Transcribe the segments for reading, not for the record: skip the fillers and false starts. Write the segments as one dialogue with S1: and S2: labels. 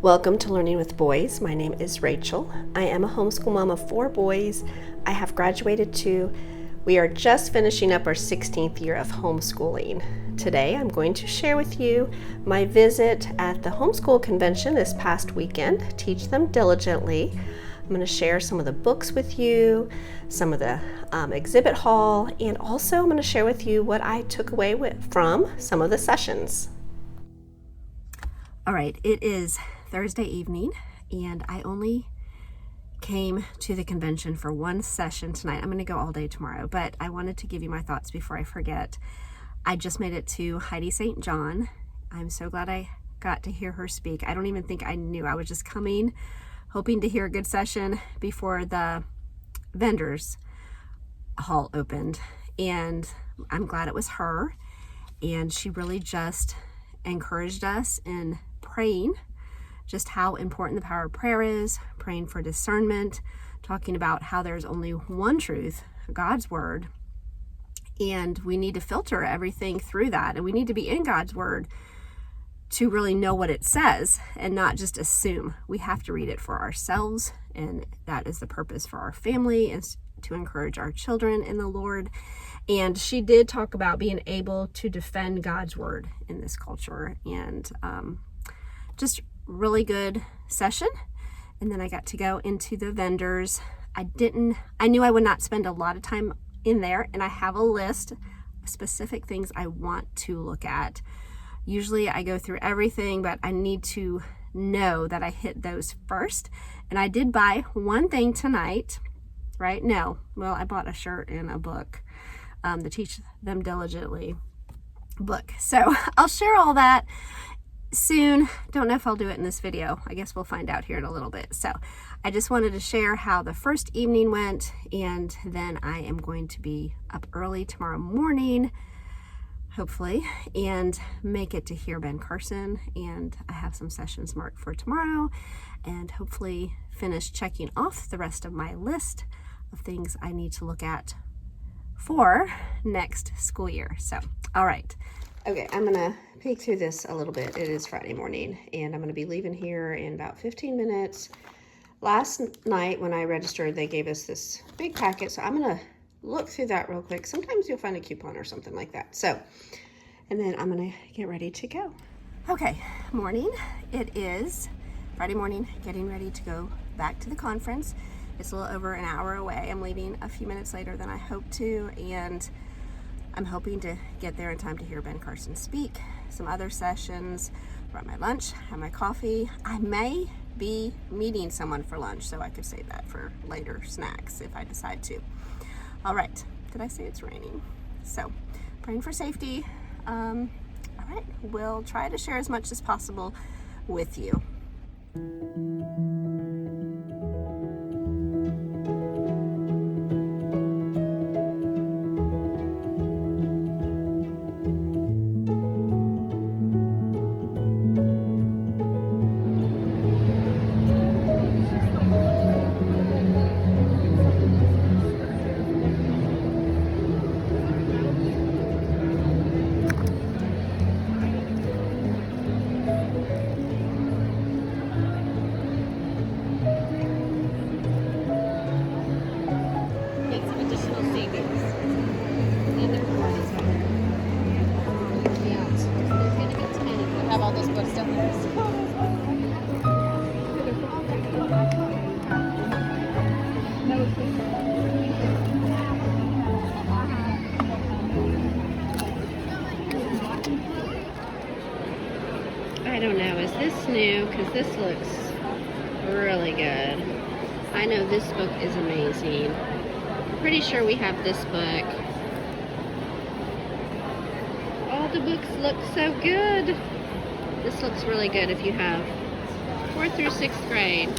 S1: Welcome to Learning with Boys. My name is Rachel. I am a homeschool mom of 4 boys. I have graduated too. We are just finishing up our 16th year of homeschooling. Today I'm going to share with you my visit at the homeschool convention this past weekend, Teach Them Diligently. I'm going to share some of the books with you, some of the exhibit hall, and also I'm going to share with you what I took away from some of the sessions. All right, it is Thursday evening, and I only came to the convention for one session tonight. I'm going to go all day tomorrow, but I wanted to give you my thoughts before I forget. I just made it to Heidi St. John. I'm so glad I got to hear her speak. I don't even think I knew. I was just coming, hoping to hear a good session before the vendors hall opened, and I'm glad it was her, and she really just encouraged us in praying, just how important the power of prayer is, praying for discernment, talking about how there's only one truth, God's word, and we need to filter everything through that, and we need to be in God's word to really know what it says and not just assume. We have to read it for ourselves, and that is the purpose for our family, is to encourage our children in the Lord. And she did talk about being able to defend God's word in this culture, and just really good session. And then I got to go into the vendors. I knew I would not spend a lot of time in there, and I have a list of specific things I want to look at. Usually I go through everything, but I need to know that I hit those first. And I did buy one thing tonight, right? No, well, I bought a shirt and a book, the Teach Them Diligently book. So I'll share all that soon. Don't know if I'll do it in this video. I guess we'll find out here in a little bit. So I just wanted to share how the first evening went, and then I am going to be up early tomorrow morning, hopefully, and make it to hear Ben Carson. And I have some sessions marked for tomorrow, and hopefully finish checking off the rest of my list of things I need to look at for next school year. So, all right. Okay, I'm gonna peek through this a little bit. It is Friday morning, and I'm gonna be leaving here in about 15 minutes. Last night when I registered, they gave us this big packet, so I'm gonna look through that real quick. Sometimes you'll find a coupon or something like that. So, and then I'm gonna get ready to go. Okay, morning. It is Friday morning, getting ready to go back to the conference. It's a little over an hour away. I'm leaving a few minutes later than I hoped to, and I'm hoping to get there in time to hear Ben Carson speak, some other sessions, brought my lunch, have my coffee. I may be meeting someone for lunch, so I could save that for later snacks if I decide to. All right, did I say it's raining? So, praying for safety. All right, we'll try to share as much as possible with you. I don't know, is this new? Because this looks really good. I know this book is amazing. I'm pretty sure we have this book. All the books look so good. This looks really good if you have 4th through 6th grade.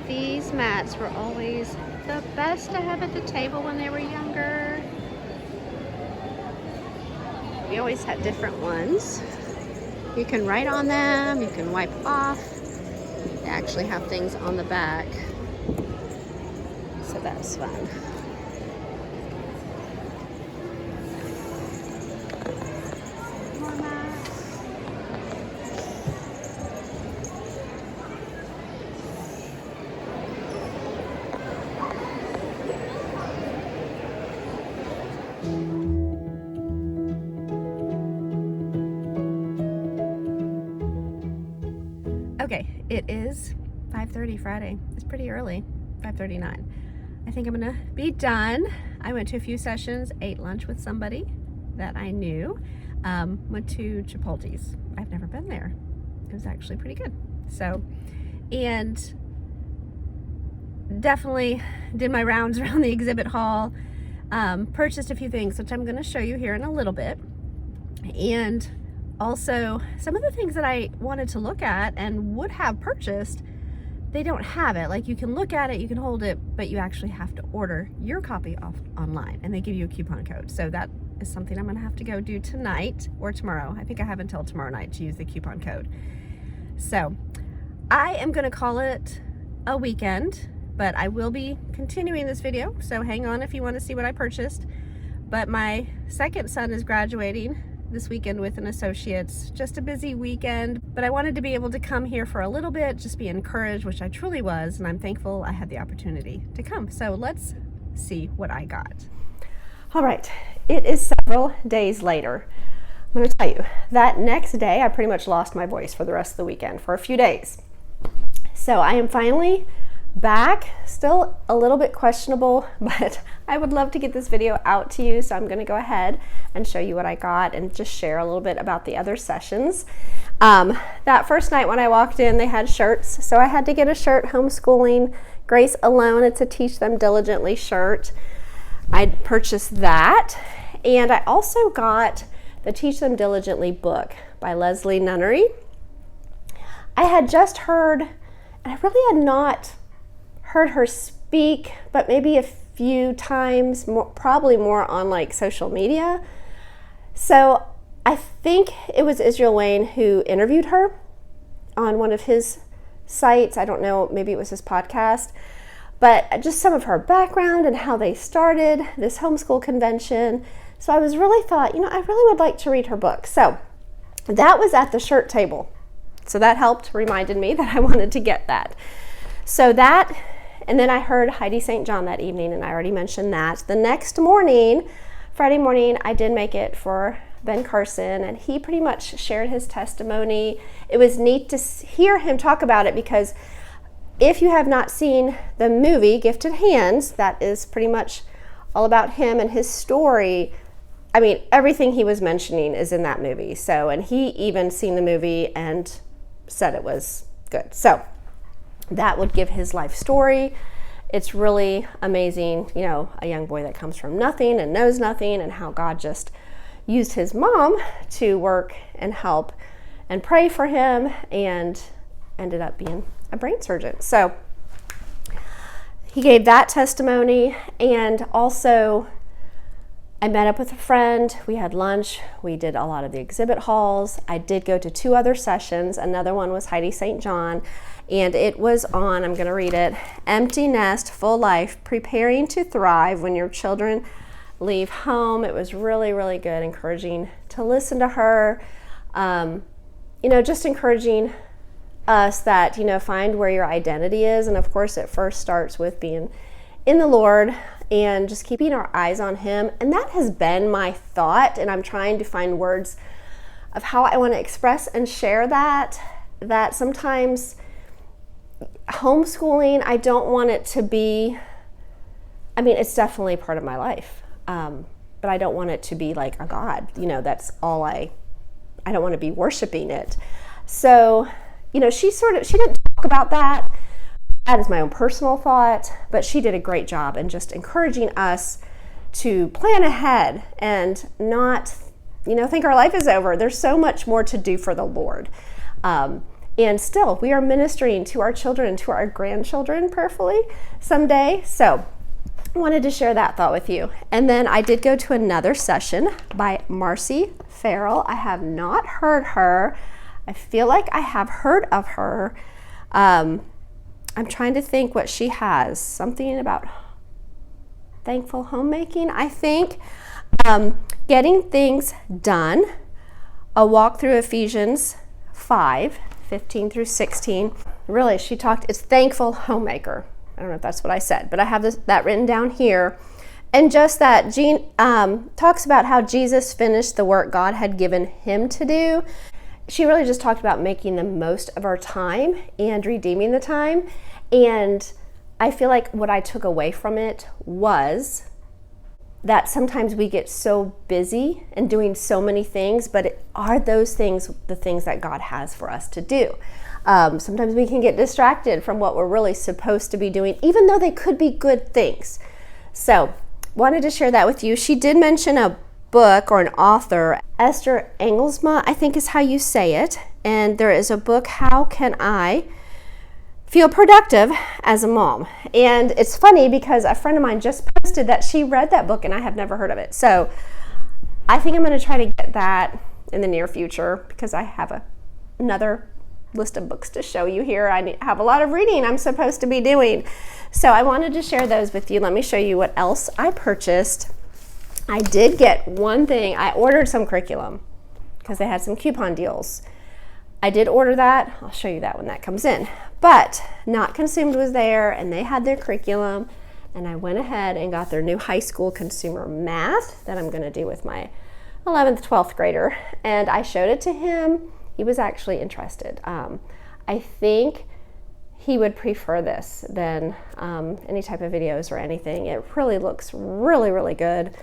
S1: These mats were always the best to have at the table when they were younger. We always had different ones. You can write on them, you can wipe off. They actually have things on the back, so that's fun. More mats. Okay, it is 5:30 Friday. It's pretty early, 5:39. I think I'm gonna be done. I went to a few sessions, ate lunch with somebody that I knew, went to Chipotle's. I've never been there. It was actually pretty good. So, and definitely did my rounds around the exhibit hall, purchased a few things, which I'm gonna show you here in a little bit. And also, some of the things that I wanted to look at and would have purchased, they don't have it. Like, you can look at it, you can hold it, but you actually have to order your copy off online, and they give you a coupon code. So that is something I'm gonna have to go do tonight or tomorrow. I think I have until tomorrow night to use the coupon code. So I am gonna call it a weekend, but I will be continuing this video, so hang on if you wanna see what I purchased. But my second son is graduating this weekend with an associate's. Just a busy weekend, but I wanted to be able to come here for a little bit, just be encouraged, which I truly was, and I'm thankful I had the opportunity to come. So let's see what I got. All right, it is several days later. I'm gonna tell you, that next day I pretty much lost my voice for the rest of the weekend for a few days. So I am finally back, still a little bit questionable, but I would love to get this video out to you, so I'm going to go ahead and show you what I got and just share a little bit about the other sessions. That first night when I walked in, they had shirts, so I had to get a shirt, Homeschooling Grace Alone. It's a Teach Them Diligently shirt. I purchased that, and I also got the Teach Them Diligently book by Leslie Nunnery. I had just heard, and I really had not heard her speak, but maybe a few times, probably more on like social media. So I think it was Israel Wayne who interviewed her on one of his sites. I don't know, maybe it was his podcast, but just some of her background and how they started this homeschool convention. So I was really thought, I really would like to read her book. So that was at the shirt table. So that helped, reminded me that I wanted to get that. So that, and then I heard Heidi St. John that evening, and I already mentioned that. The next morning, Friday morning, I did make it for Ben Carson, and he pretty much shared his testimony. It was neat to hear him talk about it, because if you have not seen the movie Gifted Hands, that is pretty much all about him and his story. I mean, everything he was mentioning is in that movie. So, and he even seen the movie and said it was good. So that would give his life story. It's really amazing, a young boy that comes from nothing and knows nothing, and how God just used his mom to work and help and pray for him, and ended up being a brain surgeon. So he gave that testimony, and also I met up with a friend. We had lunch. We did a lot of the exhibit halls. I did go to 2 other sessions. Another one was Heidi St. John, and it was on, I'm going to read it, Empty Nest, Full Life, Preparing to Thrive When Your Children Leave Home. It was really, really good, encouraging to listen to her. Just encouraging us that, find where your identity is. And of course, it first starts with being in the Lord and just keeping our eyes on him. And that has been my thought, and I'm trying to find words of how I want to express and share that sometimes homeschooling, I don't want it to be, it's definitely part of my life, but I don't want it to be like a God, that's all I don't want to be worshiping it. So, she didn't talk about that. That is my own personal thought, but she did a great job in just encouraging us to plan ahead and not, think our life is over. There's so much more to do for the Lord. And still, we are ministering to our children and to our grandchildren prayerfully someday. So I wanted to share that thought with you. And then I did go to another session by Marcy Farrell. I have not heard her. I feel like I have heard of her. I'm trying to think what she has. Something about thankful homemaking, I think. Getting things done. A walk through Ephesians 5:15 through 16. Really, she talked, it's thankful homemaker. I don't know if that's what I said, but I have that written down here. And just that Jean talks about how Jesus finished the work God had given him to do. She really just talked about making the most of our time and redeeming the time. And I feel like what I took away from it was that sometimes we get so busy and doing so many things, but are those things the things that God has for us to do? Sometimes we can get distracted from what we're really supposed to be doing, even though they could be good things. So, wanted to share that with you. She did mention a book or an author, Esther Engelsma, I think is how you say it. And there is a book, How Can I Feel Productive as a Mom? And it's funny because a friend of mine just posted that she read that book and I have never heard of it. So I think I'm going to try to get that in the near future because I have another list of books to show you here. I have a lot of reading I'm supposed to be doing. So I wanted to share those with you. Let me show you what else I purchased. I did get one thing. I ordered some curriculum because they had some coupon deals. I did order that. I'll show you that when that comes in. But Not Consumed was there, and they had their curriculum, and I went ahead and got their new high school consumer math that I'm going to do with my 11th, 12th grader, and I showed it to him. He was actually interested. I think he would prefer this than any type of videos or anything. It really looks really, really good.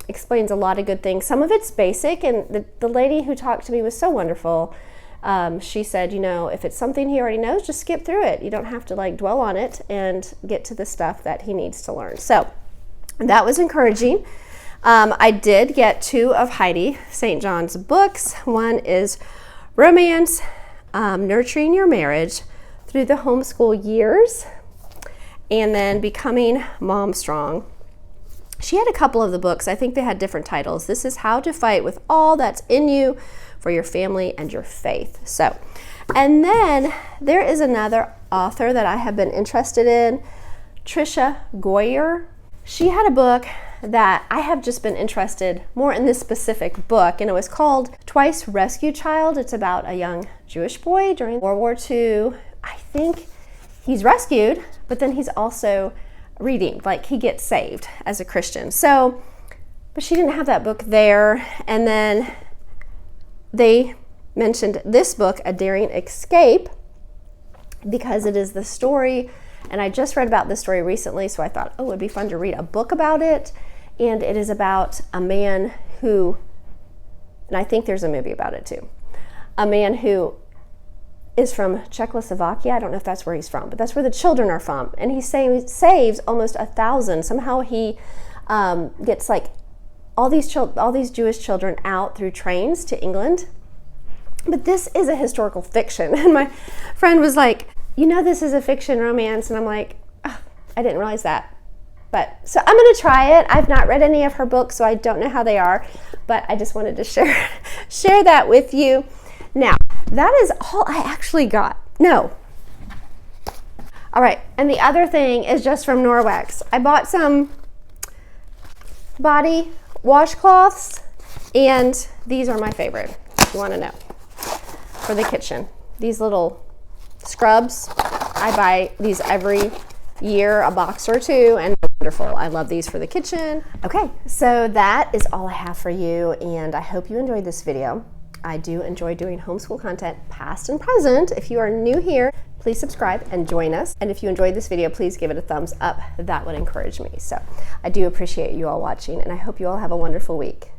S1: Explains a lot of good things. Some of it's basic, and the lady who talked to me was so wonderful. She said, you know, if it's something he already knows, just skip through it. You don't have to like dwell on it and get to the stuff that he needs to learn. So that was encouraging. I did get 2 of Heidi St. John's books. One is Romance, Nurturing Your Marriage Through the Homeschool Years, and then Becoming Mom Strong. She had a couple of the books. I think they had different titles. This is How to Fight with All That's in You for Your Family and Your Faith. So, and then there is another author that I have been interested in, Tricia Goyer. She had a book that I have just been interested more in this specific book, and it was called Twice Rescued Child. It's about a young Jewish boy during World War II. I think he's rescued, but then he's also redeemed, like he gets saved as a Christian. So, but she didn't have that book there. And then they mentioned this book, A Daring Escape, because it is the story, and I just read about this story recently, so I thought, oh, it would be fun to read a book about it. And it is about a man who, and I think there's a movie about it too, a man who is from Czechoslovakia. I don't know if that's where he's from, but that's where the children are from. And he saves almost 1,000. Somehow he gets like all these Jewish children out through trains to England. But this is a historical fiction. And my friend was like, you know, this is a fiction romance. And I'm like, oh, I didn't realize that. But so I'm going to try it. I've not read any of her books, so I don't know how they are. But I just wanted to share that with you. Now, that is all I actually got. No. All right. And the other thing is just from Norwex. I bought some body washcloths, and these are my favorite, if you want to know, for the kitchen. These little scrubs. I buy these every year, a box or 2, and they're wonderful. I love these for the kitchen. Okay, so that is all I have for you, and I hope you enjoyed this video. I do enjoy doing homeschool content, past and present. If you are new here, please subscribe and join us. And if you enjoyed this video, please give it a thumbs up. That would encourage me. So I do appreciate you all watching, and I hope you all have a wonderful week.